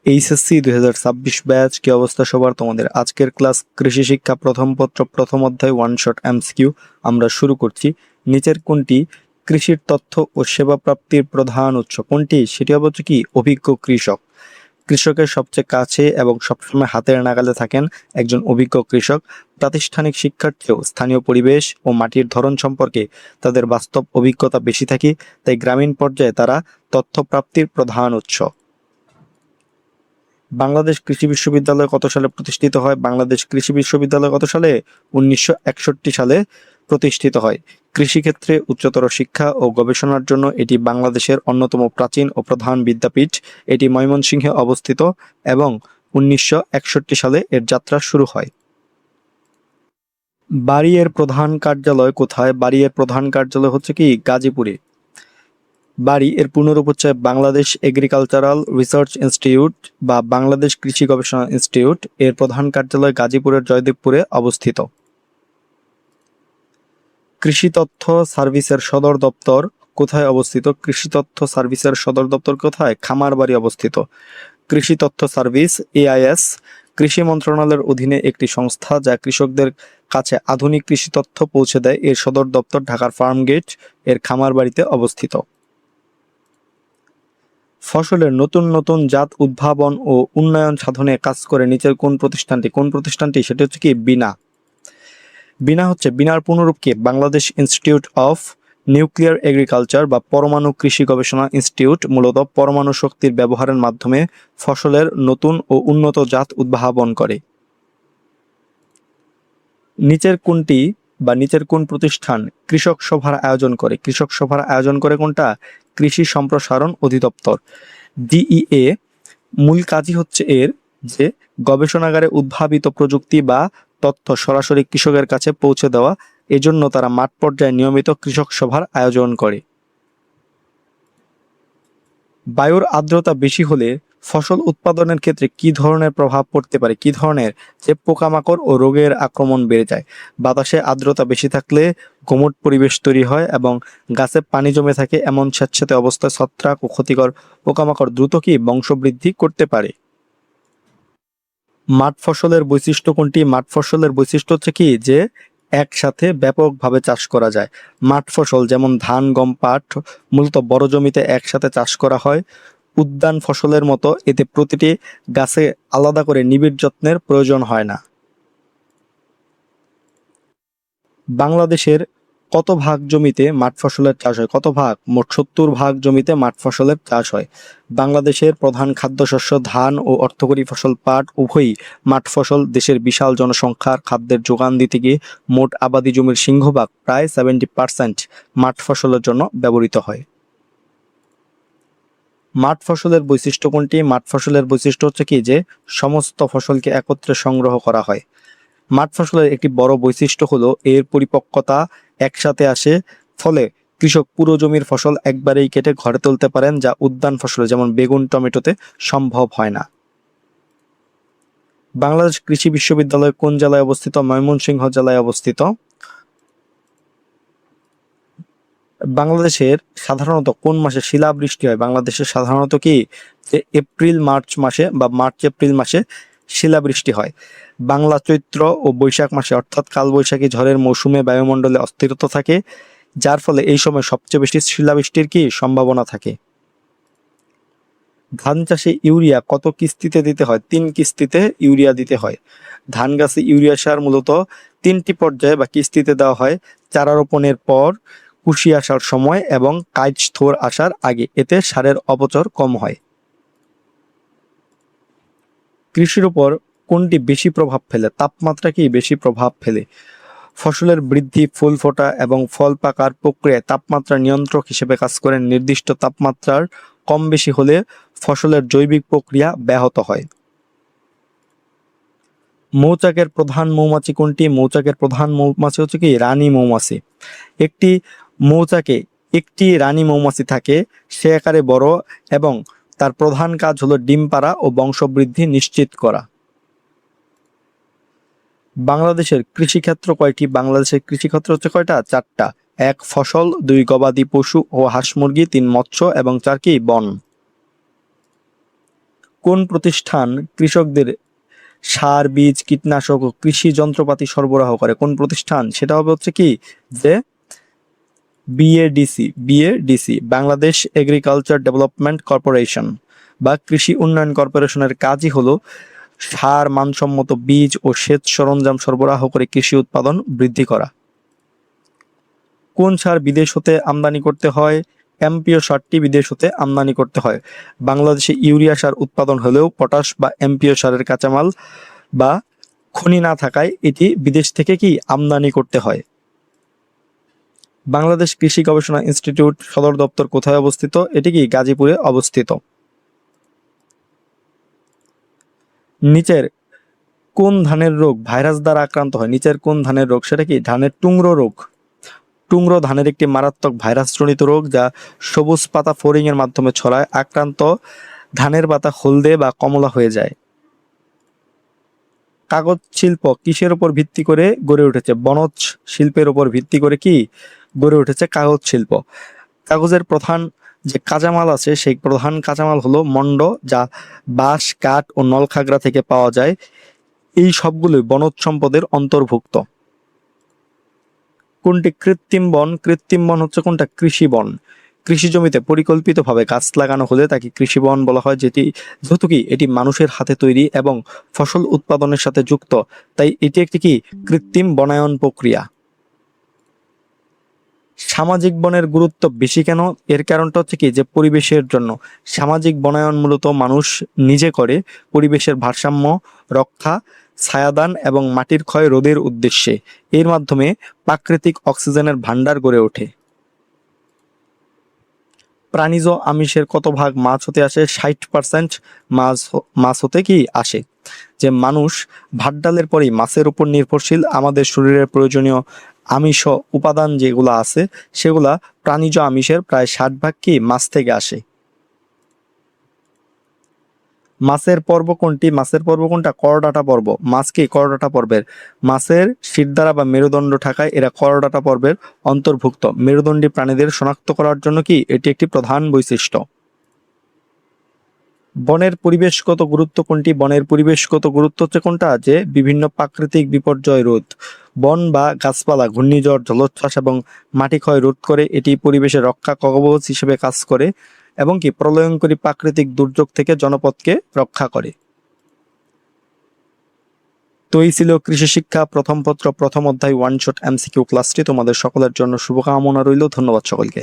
HSC 2026 batch, কি অবস্থা সবার? তোমাদের আজকের ক্লাস কৃষি শিক্ষা প্রথম পত্র প্রথম অধ্যায় ওয়ান শট এমসিকিউ আমরা শুরু করছি। নিচের কোনটি কৃষির তথ্য ও সেবা প্রাপ্তির প্রধান উৎস? কোনটি? সেটি হচ্ছে কি অভিজ্ঞ কৃষক। কৃষকের সবচেয়ে কাছে এবং সবসময় হাতের নাগালে থাকেন একজন অভিজ্ঞ কৃষক। প্রাতিষ্ঠানিক শিক্ষার চেয়েও স্থানীয় পরিবেশ ও মাটির ধরন সম্পর্কে তাদের বাস্তব অভিজ্ঞতা বেশি থাকে, তাই গ্রামীণ পর্যায়ে তারা তথ্য প্রাপ্তির প্রধান উৎস। বাংলাদেশ কৃষি বিশ্ববিদ্যালয় কত সালে প্রতিষ্ঠিত হয়? বাংলাদেশ কৃষি বিশ্ববিদ্যালয় কত সালে? 1961 সালে প্রতিষ্ঠিত হয়। কৃষিক্ষেত্রে উচ্চতর শিক্ষা ও গবেষণার জন্য এটি বাংলাদেশের অন্যতম প্রাচীন ও প্রধান বিদ্যাপীঠ। এটি ময়মনসিংহে অবস্থিত এবং 1961 সালে এর যাত্রা শুরু হয়। বারি এর প্রধান কার্যালয় কোথায়? বারি এর প্রধান কার্যালয় হচ্ছে কি গাজীপুরে। বারি এর পূর্ণরূপ হচ্ছে বাংলাদেশ এগ্রিকালচারাল রিসার্চ ইনস্টিটিউট বা বাংলাদেশ কৃষি গবেষণা ইনস্টিটিউট। এর প্রধান কার্যালয় গাজীপুরের জয়দেবপুরে অবস্থিত। কৃষি তথ্য সার্ভিসের সদর দপ্তর কোথায় অবস্থিত? কৃষি তথ্য সার্ভিসের সদর দপ্তর কোথায়? খামারবাড়ি অবস্থিত। কৃষি তথ্য সার্ভিস এআইএস কৃষি মন্ত্রণালয়ের অধীনে একটি সংস্থা যা কৃষকদের কাছে আধুনিক কৃষি তথ্য পৌঁছে দেয়। এর সদর দপ্তর ঢাকার ফার্মগেট এর খামারবাড়িতে অবস্থিত। ফসলের নতুন নতুন জাত উদ্ভাবন ও উন্নয়ন সাধনে কাজ করে নিচের কোন প্রতিষ্ঠানটি? কোন প্রতিষ্ঠানটি? সেটা হচ্ছে কি বিনা। বিনা হচ্ছে, বিনার পূর্ণরূপ কি? Bangladesh institute of nuclear agriculture বা পরমাণু কৃষি গবেষণা ইনস্টিটিউট মূলত পরমাণু শক্তির ব্যবহারের মাধ্যমে ফসলের নতুন ও উন্নত জাত উদ্ভাবন করে। নিচের কোনটি বা নিচের কোন প্রতিষ্ঠান কৃষক সভার আয়োজন করে? কৃষক সভার আয়োজন করে কোনটা? কৃষি সম্প্রসারণ অধিদপ্তর ডিইএ। মূল কাজই হচ্ছে এর যে গবেষণাগারে উদ্ভাবিত প্রযুক্তি বা তথ্য সরাসরি কৃষকের কাছে পৌঁছে দেওয়া। এজন্য তারা মাঠ পর্যায়ে নিয়মিত কৃষক সভার আয়োজন করে। বায়ুর আর্দ্রতা বেশি হলে ফসল উৎপাদনের ক্ষেত্রে কি ধরনের প্রভাব পড়তে পারে? কি ধরনের? যে পোকামাকড় ও রোগের আক্রমণ বেড়ে যায়। বাতাসে আর্দ্রতা বেশি থাকলে গুমোট পরিবেশ তৈরি হয় এবং গাছে পানি জমে থাকে। এমন স্যাঁতসেঁতে অবস্থায় ছত্রাক ও ক্ষতিকর পোকামাকড় দ্রুত কি বংশবৃদ্ধি করতে পারে। মাঠ ফসলের বৈশিষ্ট্য কোনটি? মাঠ ফসলের বৈশিষ্ট্য হচ্ছে কি যে একসাথে ব্যাপকভাবে চাষ করা যায়। মাঠ ফসল যেমন ধান, গম, পাট মূলত বড় জমিতে একসাথে চাষ করা হয়। উদ্যান ফসলের মতো এতে প্রতিটি গাছে আলাদা করে নিবিড় যত্নের প্রয়োজন হয় না। বাংলাদেশের কত ভাগ জমিতে মাঠ ফসলের চাষ হয়? কত ভাগ? মোট 70 ভাগ জমিতে মাঠ ফসলের চাষ হয়। বাংলাদেশের প্রধান খাদ্যশস্য ধান ও অর্থকরী ফসল পাট উভয়ই মাঠ ফসল। দেশের বিশাল জনসংখ্যার খাদ্যের যোগান দিতে গিয়ে মোট আবাদি জমির সিংহভাগ প্রায় 70% মাঠ ফসলের জন্য ব্যবহৃত হয়। মাঠ ফসলের বৈশিষ্ট্য কোনটি? মাঠ ফসলের বৈশিষ্ট্য হচ্ছে কি যে সমস্ত ফসলকে একত্রে সংগ্রহ করা হয়। মাঠ ফসলের একটি বড় বৈশিষ্ট্য হলো এর পরিপক্কতা একসাথে আসে, ফলে কৃষক পুরো জমির ফসল একবারেই কেটে ঘরে তুলতে পারেন, যা উদ্যান ফসলে যেমন বেগুন, টমেটোতে সম্ভব হয় না। বাংলাদেশ কৃষি বিশ্ববিদ্যালয় কোন জেলায় অবস্থিত? ময়মনসিংহ জেলায় অবস্থিত। বাংলাদেশের সাধারণত কোন মাসে শিলাবৃষ্টি হয়? বাংলাদেশের সাধারণত কি যে এপ্রিল মার্চ মাসে বা মার্চ এপ্রিল মাসে শিলাবৃষ্টি হয়। বাংলা চৈত্র ও বৈশাখ মাসে অর্থাৎ কালবৈশাখী ঝড়ের মৌসুমে বায়ুমণ্ডলে অস্থিরতা থাকে, যার ফলে এই সময় সবচেয়ে বেশি শিলাবৃষ্টির কি সম্ভাবনা থাকে। ধান চাষে ইউরিয়া কত কিস্তিতে দিতে হয়? 3 কিস্তিতে ইউরিয়া দিতে হয়। ধান গাছে ইউরিয়া সার মূলত 3টি পর্যায়ে বা কিস্তিতে দেওয়া হয়। চারা রোপণের পর, কুশি আসার সময় এবং কাইচ থোর আসার আগে। এতে সারের অপচয় কম হয়। কৃষির উপর কোনটি বেশি প্রভাব ফেলে? তাপমাত্রা কি বেশি প্রভাব ফেলে? ফসলের বৃদ্ধি, ফুল ফোটা এবং ফল পাকার প্রক্রিয়ায় তাপমাত্রা নিয়ন্ত্রক হিসেবে কাজ করে। নির্দিষ্ট তাপমাত্রার কম বেশি হলে ফসলের জৈবিক প্রক্রিয়া ব্যাহত হয়। মৌচাকের প্রধান মৌমাছি কোনটি? মৌচাকের প্রধান মৌমাছি হচ্ছে কি রানী মৌমাছি। একটি মৌচাকে একটি রানী মৌমাছি থাকে, সে আকারে বড় এবং তার প্রধান কাজ হলো ডিম পাড়া ও বংশবৃদ্ধি নিশ্চিত করা। বাংলাদেশের কৃষিক্ষেত্র কয়টি? বাংলাদেশের কৃষিক্ষেত্র হচ্ছে কয়টা? 4টা। 1 ফসল, 2 গবাদি পশু ও হাঁস মুরগি, 3 মৎস্য এবং 4 কি বন। কোন প্রতিষ্ঠান কৃষকদের সার, বীজ, কীটনাশক ও কৃষি যন্ত্রপাতি সরবরাহ করে? কোন প্রতিষ্ঠান? সেটা হবে হচ্ছে কি যে BADC, Bangladesh agriculture development corporation বা কৃষি উন্নয়ন কর্পোরেশনের কাজই হলো সার, মানসম্মত বীজ ও সেচ সরঞ্জাম সরবরাহ করে কৃষি উৎপাদন বৃদ্ধি করা। কোন সার বিদেশ হতে আমদানি করতে হয়? এমপিও সারটি বিদেশ হতে আমদানি করতে হয়। বাংলাদেশে ইউরিয়া সার উৎপাদন হলেও পটাশ বা এমপিও সারের কাঁচামাল বা খনি না থাকায় এটি বিদেশ থেকে কি আমদানি করতে হয়। বাংলাদেশ কৃষি গবেষণা ইনস্টিটিউট সদর দপ্তর কোথায় অবস্থিত? এটি কি গাজীপুরে অবস্থিত। নিচের কোন ধানের রোগ ভাইরাস দ্বারা আক্রান্ত হয়? নিচের কোন ধানের রোগ? সেটা কি ধানের টুংরো রোগ। টুংরো ধানের একটি মারাত্মক ভাইরাসজনিত রোগ যা সবুজ পাতা ফড়িং এর মাধ্যমে ছড়ায়। আক্রান্ত ধানের পাতা হলদে বা কমলা হয়ে যায়। কাগজ শিল্প কিসের উপর ভিত্তি করে গড়ে উঠেছে? বনজ শিল্পের উপর ভিত্তি করে কি গড়ে উঠেছে কাগজ শিল্প। কাগজের প্রধান যে কাঁচামাল আছে সেই প্রধান কাঁচামাল হলো মন্ড, যা বাঁশ, কাঠ ও নলখাগড়া থেকে পাওয়া যায়। এই সবগুলোই বনজ সম্পদের অন্তর্ভুক্ত। কোনটি কৃত্রিম বন? কৃত্রিম বন হচ্ছে কোনটা? কৃষি বন। কৃষি জমিতে পরিকল্পিতভাবে গাছ লাগানো হলে তাকে কৃষি বন বলা হয়, যেহেতু কি এটি মানুষের হাতে তৈরি এবং ফসল উৎপাদনের সাথে যুক্ত, তাই এটি একটি কি কৃত্রিম বনায়ন প্রক্রিয়া। সামাজিক বনের গুরুত্ব বেশি কেন? এর কারণটা হচ্ছে কি যে পরিবেশের জন্য। সামাজিক বনায়ন মূলত মানুষ নিজে করে পরিবেশের ভারসাম্য রক্ষা, ছায়াদান এবং মাটির ক্ষয় রোধের উদ্দেশ্যে। এর মাধ্যমে প্রাকৃতিক অক্সিজেনের ভান্ডার গড়ে ওঠে। প্রাণীজ আমিষের কত ভাগ মাছ হতে আসে? 60% মাছ হতে কি আসে। যে মানুষ ভাত ডালের পরেই মাছের উপর নির্ভরশীল। আমাদের শরীরের প্রয়োজনীয় আমিষ উপাদান যেগুলো আছে সেগুলা প্রাণীজ আমিষের প্রায় 60% কি মাছ থেকে আসে। মাছের পর্ব কোনটি? মাছের পর্ব কোনটা? করডাটা পর্ব। মাছ কি করডাটা পর্বের। মাছের শিরদাঁড়া বা মেরুদণ্ড থাকায় এরা করডাটা পর্বের অন্তর্ভুক্ত। মেরুদণ্ডী প্রাণীদের শনাক্ত করার জন্য কি এটি একটি প্রধান বৈশিষ্ট্য। বনের পরিবেশগত গুরুত্ব কোনটি? বনের পরিবেশগত গুরুত্ব হচ্ছে কোনটা? যে বিভিন্ন প্রাকৃতিক বিপর্যয় রোধ। বন বা গাছপালা ঘূর্ণিঝড়, জলোচ্ছ্বাস এবং মাটি ক্ষয় রোধ করে। এটি পরিবেশের রক্ষা কবচ হিসেবে কাজ করে এবং কি প্রলয়ঙ্করী প্রাকৃতিক দুর্যোগ থেকে জনপদকে রক্ষা করে। তো এই ছিল কৃষি শিক্ষা প্রথম পত্র প্রথম অধ্যায় ওয়ান শট এমসিকিউ ক্লাসটি। তোমাদের সকলের জন্য শুভকামনা রইল। ধন্যবাদ সকলকে।